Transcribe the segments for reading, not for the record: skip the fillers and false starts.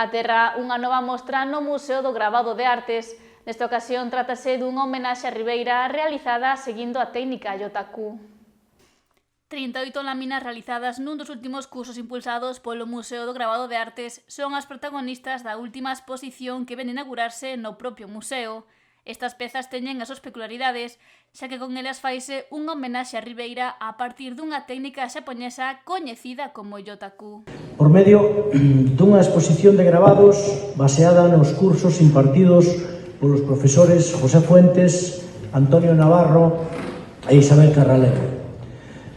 Aterra unha nova mostra no Museo do Gravado de Artes. Nesta ocasión trátase dunha homenaxe a Ribeira realizada seguindo a técnica Yotaku. 38 láminas realizadas nun dos últimos cursos impulsados polo Museo do Gravado de Artes son as protagonistas da última exposición que ven a inaugurarse no propio museo. Estas pezas teñen as súas peculiaridades, xa que con elas faise unha homenaxe a Ribeira a partir dunha técnica xaponesa coñecida como Yotaku. Por medio dunha exposición de gravados baseada nos cursos impartidos polos profesores José Fuentes, Antonio Navarro e Isabel Carralero.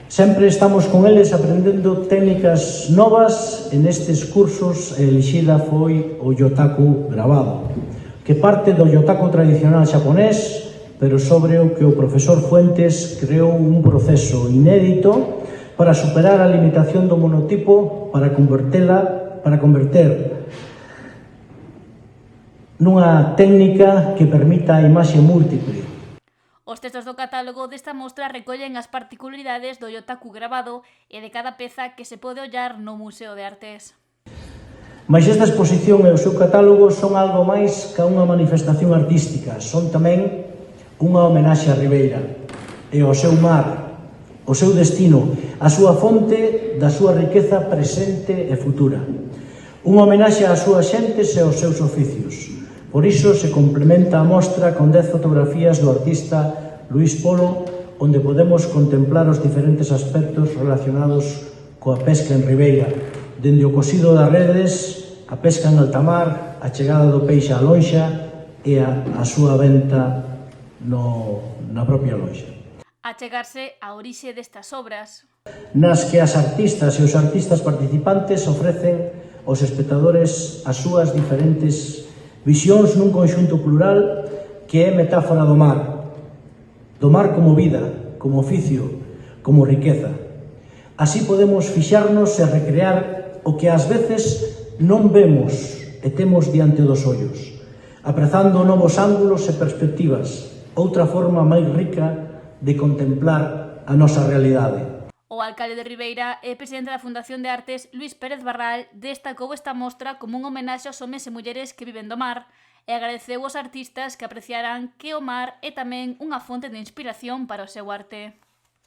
Sempre estamos con eles aprendendo técnicas novas e nestes cursos a elixida foi o Yotaku gravado, que parte do Yotaku tradicional xaponés, pero sobre o que o profesor Fuentes creou un proceso inédito para superar a limitación do monotipo para converter nunha técnica que permita a imaxe múltiple. Os textos do catálogo desta mostra recollen as particularidades do Yotaku gravado e de cada peza que se pode ollar no Museo de Artes. Mais esta exposición e o seu catálogo son algo máis que unha manifestación artística, son tamén unha homenaxe a Ribeira e ao seu mar, o seu destino, a súa fonte da súa riqueza presente e futura. Unha homenaxe ás súas xentes e aos seus oficios. Por iso se complementa a mostra con 10 fotografías do artista Luís Polo, onde podemos contemplar os diferentes aspectos relacionados coa pesca en Ribeira, dende o cosido das redes, a pesca en alta mar, a chegada do peixe á lonxa e a súa venta na propia lonxa. Achegarse á orixe destas obras, nas que as artistas e os artistas participantes ofrecen aos espectadores as súas diferentes visións nun conxunto plural que é metáfora do mar como vida, como oficio, como riqueza. Así podemos fixarnos e recrear o que ás veces non vemos e temos diante dos ollos, aprezando novos ángulos e perspectivas, outra forma máis rica de contemplar a nosa realidade. O alcalde de Ribeira e presidente da Fundación de Artes, Luís Pérez Barral, destacou esta mostra como un homenaxe aos homes e mulleres que viven do mar e agradeceu aos artistas que apreciaran que o mar é tamén unha fonte de inspiración para o seu arte.